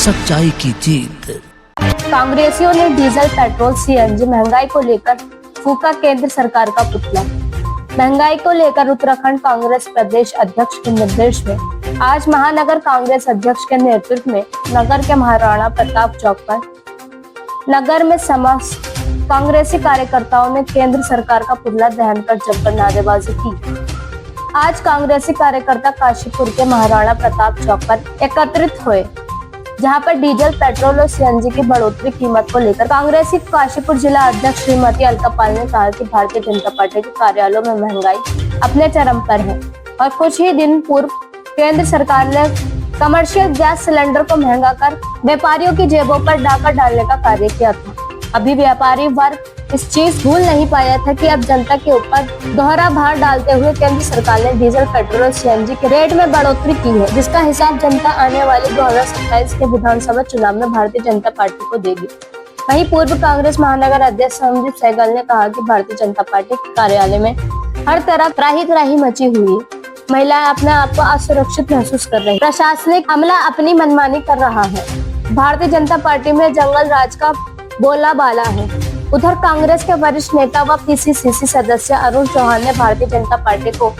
सच्चाई की जीत। कांग्रेसियों ने डीजल, पेट्रोल, सीएनजी महंगाई को लेकर फूका केंद्र सरकार का पुतला। महंगाई को लेकर उत्तराखंड कांग्रेस प्रदेश अध्यक्ष के निर्देश में आज महानगर कांग्रेस अध्यक्ष के नेतृत्व में नगर के महाराणा प्रताप चौक पर नगर में समस्त कांग्रेसी कार्यकर्ताओं ने केंद्र सरकार का पुतला दहन कर जमकर नारेबाजी की। आज कांग्रेसी कार्यकर्ता काशीपुर के महाराणा प्रताप चौक पर एकत्रित हुए, जहां पर डीजल, पेट्रोल और सीएनजी की बढ़ोतरी कीमत को लेकर कांग्रेसी काशीपुर जिला अध्यक्ष श्रीमती अलका पाल ने कहा कि भारतीय जनता पार्टी के कार्यालयों में महंगाई अपने चरम पर है और कुछ ही दिन पूर्व केंद्र सरकार ने कमर्शियल गैस सिलेंडर को महंगा कर व्यापारियों की जेबों पर डाका डालने का कार्य किया था। अभी व्यापारी वर्ग इस चीज भूल नहीं पाया था कि अब जनता के ऊपर दोहरा भार डालते हुए केंद्र सरकार ने डीजल, पेट्रोल और सीएनजी के रेट में बढ़ोतरी की है, जिसका हिसाब जनता आने वाले 2027 के विधानसभा चुनाव में भारतीय जनता पार्टी को देगी। वहीं पूर्व कांग्रेस महानगर अध्यक्ष संदीप सहगल ने कहा कि भारतीय जनता पार्टी के कार्यालय में हर तरफ त्राही मची हुई है। महिलाएं अपने आप को असुरक्षित महसूस कर रही, प्रशासनिक अमला अपनी मनमानी कर रहा है। भारतीय जनता पार्टी में जंगल राज का बोलबाला है। उधर कांग्रेस के वरिष्ठ नेता व पीसीसीसी सदस्य अरुण चौहान ने भारतीय जनता पार्टी को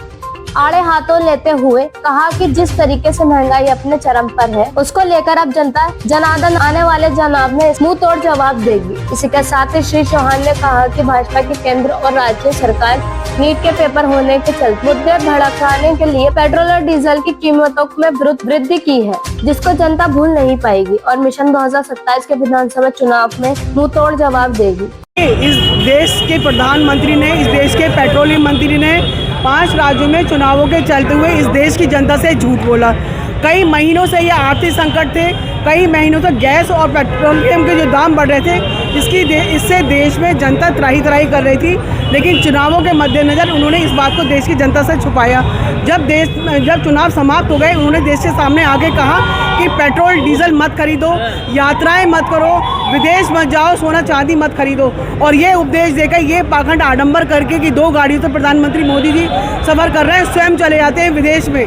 आड़े हाथों लेते हुए कहा कि जिस तरीके से महंगाई अपने चरम पर है, उसको लेकर अब जनता जनार्दन आने वाले चुनाव में मुंह तोड़ जवाब देगी। इसी के साथ ही श्री चौहान ने कहा कि भाजपा की केंद्र और राज्य सरकार नीट के पेपर होने के चलते मुद्दे भड़काने के लिए पेट्रोल और डीजल की कीमतों में वृद्धि की है, जिसको जनता भूल नहीं पाएगी और मिशन 2027 के विधानसभा चुनाव में मुंह तोड़ जवाब देगी। इस देश के प्रधानमंत्री ने, इस देश के पेट्रोलियम मंत्री ने 5 राज्यों में चुनावों के चलते हुए इस देश की जनता से झूठ बोला। कई महीनों से ये आर्थिक संकट थे, कई महीनों से गैस और पेट्रोलियम के जो दाम बढ़ रहे थे, इससे देश में जनता त्राही कर रही थी। लेकिन चुनावों के मद्देनज़र उन्होंने इस बात को देश की जनता से छुपाया। जब चुनाव समाप्त हो गए, उन्होंने देश के सामने आगे कहा कि पेट्रोल डीजल मत खरीदो, यात्राएं मत करो, विदेश मत जाओ, सोना चांदी मत खरीदो। और ये उपदेश देकर, ये पाखंड आडंबर करके कि 2 गाड़ियों से प्रधानमंत्री मोदी जी सफ़र कर रहे हैं, स्वयं चले जाते हैं विदेश में,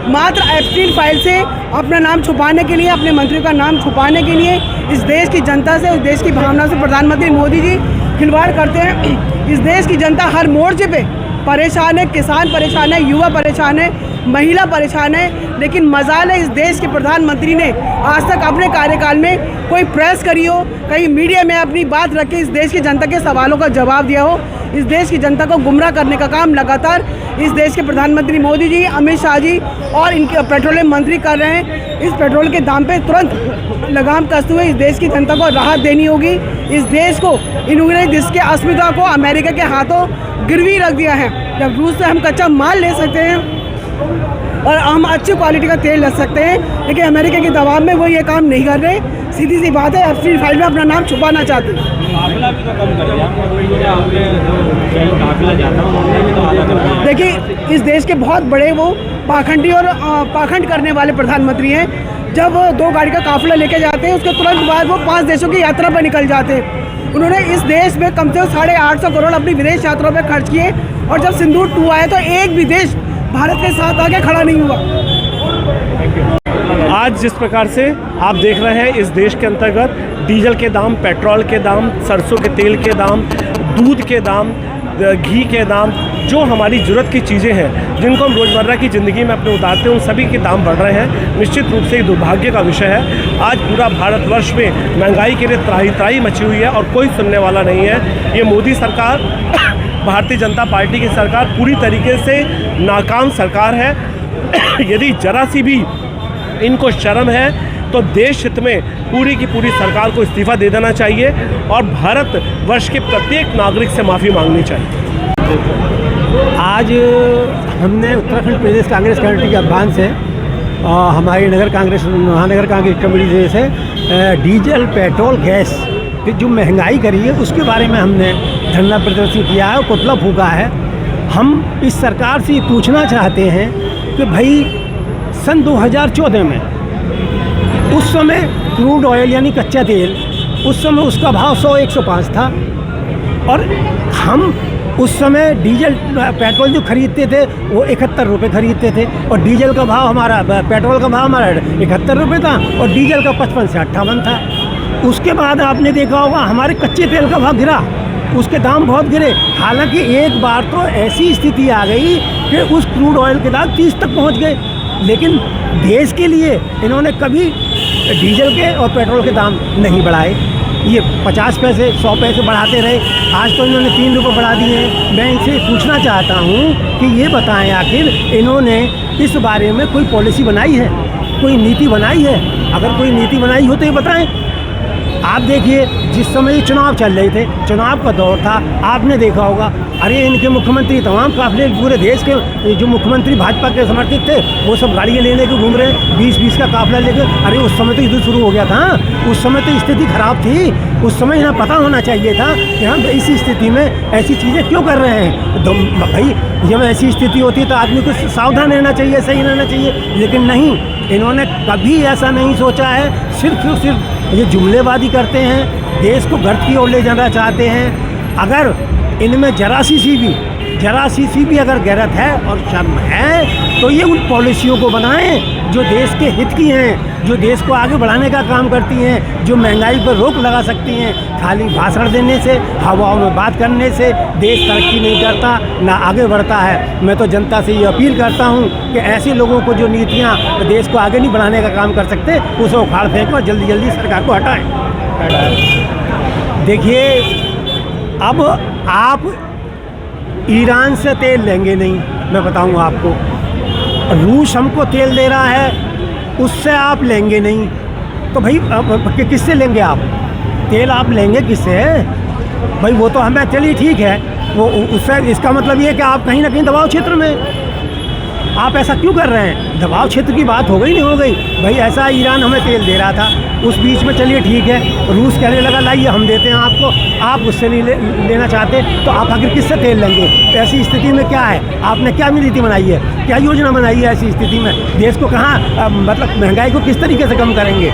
मात्र एप्स्टीन फाइल से अपना नाम छुपाने के लिए, अपने मंत्रियों का नाम छुपाने के लिए इस देश की जनता से, इस देश की भावना से प्रधानमंत्री मोदी जी खिलवाड़ करते हैं। इस देश की जनता हर मोर्चे पे परेशान है, किसान परेशान है, युवा परेशान है, महिला परेशान है। लेकिन मजाल है, इस देश के प्रधानमंत्री ने आज तक अपने कार्यकाल में कोई प्रेस करी हो, कहीं मीडिया में अपनी बात रख के इस देश की जनता के सवालों का जवाब दिया हो। इस देश की जनता को गुमराह करने का काम लगातार इस देश के प्रधानमंत्री मोदी जी, अमित शाह जी और इनके पेट्रोलियम मंत्री कर रहे हैं। इस पेट्रोल के दाम पे तुरंत लगाम कसते हुए इस देश की जनता को राहत देनी होगी। इस देश को, इन्होंने देश के अस्मिता को अमेरिका के हाथों गिरवी रख दिया है। जब रूस से हम कच्चा माल ले सकते हैं और हम अच्छी क्वालिटी का तेल ले सकते हैं, लेकिन अमेरिका के दबाव में वो ये काम नहीं कर रहे। सीधी सी बात है, एप्स्टीन फाइल में अपना नाम छुपाना चाहते हैं। देखिए, इस देश के बहुत बड़े वो पाखंडी और पाखंड करने वाले प्रधानमंत्री हैं। जब 2 गाड़ी का काफिला लेके जाते हैं, उसके तुरंत बाद वो 5 देशों की यात्रा पर निकल जाते हैं। उन्होंने इस देश में कम से कम 850 करोड़ अपनी विदेश यात्राओं पर खर्च किए, और जब सिंदूर 2 आया तो एक भी देश भारत के साथ आके खड़ा नहीं हुआ। आज जिस प्रकार से आप देख रहे हैं, इस देश के अंतर्गत डीजल के दाम, पेट्रोल के दाम, सरसों के तेल के दाम, दूध के दाम, घी के दाम, जो हमारी ज़रूरत की चीज़ें हैं, जिनको हम रोज़मर्रा की ज़िंदगी में अपने उतारते हैं, उन सभी के दाम बढ़ रहे हैं। निश्चित रूप से दुर्भाग्य का विषय है। आज पूरा भारतवर्ष में महंगाई के लिए त्राही मची हुई है और कोई सुनने वाला नहीं है। ये मोदी सरकार, भारतीय जनता पार्टी की सरकार पूरी तरीके से नाकाम सरकार है। यदि जरा सी भी इनको शर्म है तो देश हित में पूरी की पूरी सरकार को इस्तीफा दे देना चाहिए और भारत वर्ष के प्रत्येक नागरिक से माफ़ी मांगनी चाहिए। आज हमने उत्तराखंड प्रदेश कांग्रेस कमेटी के आह्वान से हमारी महानगर कांग्रेस कमेटी से डीजल, पेट्रोल, गैस की जो महंगाई करी है उसके बारे में हमने धरना प्रदर्शन किया है और पुतला फूका है। हम इस सरकार से पूछना चाहते हैं कि भाई सन 2014 में उस समय क्रूड ऑयल यानी कच्चा तेल, उस समय उसका भाव 100-105 था और हम उस समय डीजल पेट्रोल जो खरीदते थे वो 71 रुपये खरीदते थे, और डीजल का भाव हमारा, पेट्रोल का भाव हमारा 71 रुपये था और डीजल का 55 से 58 था। उसके बाद आपने देखा होगा हमारे कच्चे तेल का भाव गिरा, उसके दाम बहुत गिरे। हालांकि एक बार तो ऐसी स्थिति आ गई कि उस क्रूड ऑयल के दाम 30 तक पहुंच गए, लेकिन देश के लिए इन्होंने कभी डीजल के और पेट्रोल के दाम नहीं बढ़ाए। ये 50 पैसे 100 पैसे बढ़ाते रहे, आज तो इन्होंने 3 रुपये बढ़ा दिए हैं। मैं इनसे पूछना चाहता हूँ कि ये बताएं आखिर इन्होंने इस बारे में कोई पॉलिसी बनाई है, कोई नीति बनाई है? अगर कोई नीति बनाई हो तो ये बताएं। आप देखिए जिस समय ये चुनाव चल रहे थे, चुनाव का दौर था, आपने देखा होगा, अरे इनके मुख्यमंत्री तमाम काफिले पूरे देश के जो मुख्यमंत्री भाजपा के समर्थित थे वो सब गाड़ियाँ ले लेके घूम रहे हैं, 20-20 का काफिला लेकर। अरे उस समय तो युद्ध शुरू हो गया था, उस समय तो स्थिति खराब थी, उस समय इन्हें पता होना चाहिए था कि हम इसी स्थिति में ऐसी चीज़ें क्यों कर रहे हैं। तो भाई जब ऐसी स्थिति होती है तो आदमी को सावधान रहना चाहिए, सही रहना चाहिए, लेकिन नहीं, इन्होंने कभी ऐसा नहीं सोचा है। सिर्फ ये जुमलेबाजी करते हैं, देश को गर्त की ओर ले जाना चाहते हैं। अगर इनमें जरा सी भी अगर गैरत है और शर्म है तो ये उन पॉलिसियों को बनाएं जो देश के हित की हैं, जो देश को आगे बढ़ाने का काम करती हैं, जो महंगाई पर रोक लगा सकती हैं। खाली भाषण देने से, हवाओं में बात करने से देश तरक्की नहीं करता, ना आगे बढ़ता है। मैं तो जनता से ये अपील करता हूँ कि ऐसे लोगों को जो नीतियाँ देश को आगे नहीं बढ़ाने का काम कर सकते उसे उखाड़ फेंकें और जल्दी जल्दी सरकार को हटाएं। देखिए, अब आप ईरान से तेल लेंगे नहीं, मैं बताऊंगा आपको। रूस हमको तेल दे रहा है, उससे आप लेंगे नहीं, तो भाई किससे लेंगे आप तेल? आप लेंगे किससे भाई? वो तो हमें, चलिए ठीक है, वो उससे इसका मतलब ये है कि आप कहीं ना कहीं दबाव क्षेत्र में आप ऐसा क्यों कर रहे हैं? दबाव क्षेत्र की बात हो गई नहीं हो गई भाई? ऐसा ईरान हमें तेल दे रहा था, उस बीच में चलिए ठीक है, रूस कहने लगा लाइए हम देते हैं आपको, आप उससे नहीं लेना चाहते, तो आप आखिर किससे तेल लेंगे? तो ऐसी स्थिति में क्या है, आपने क्या नीति बनाई है, क्या योजना बनाई है ऐसी स्थिति में? देश को कहाँ मतलब महंगाई को किस तरीके से कम करेंगे?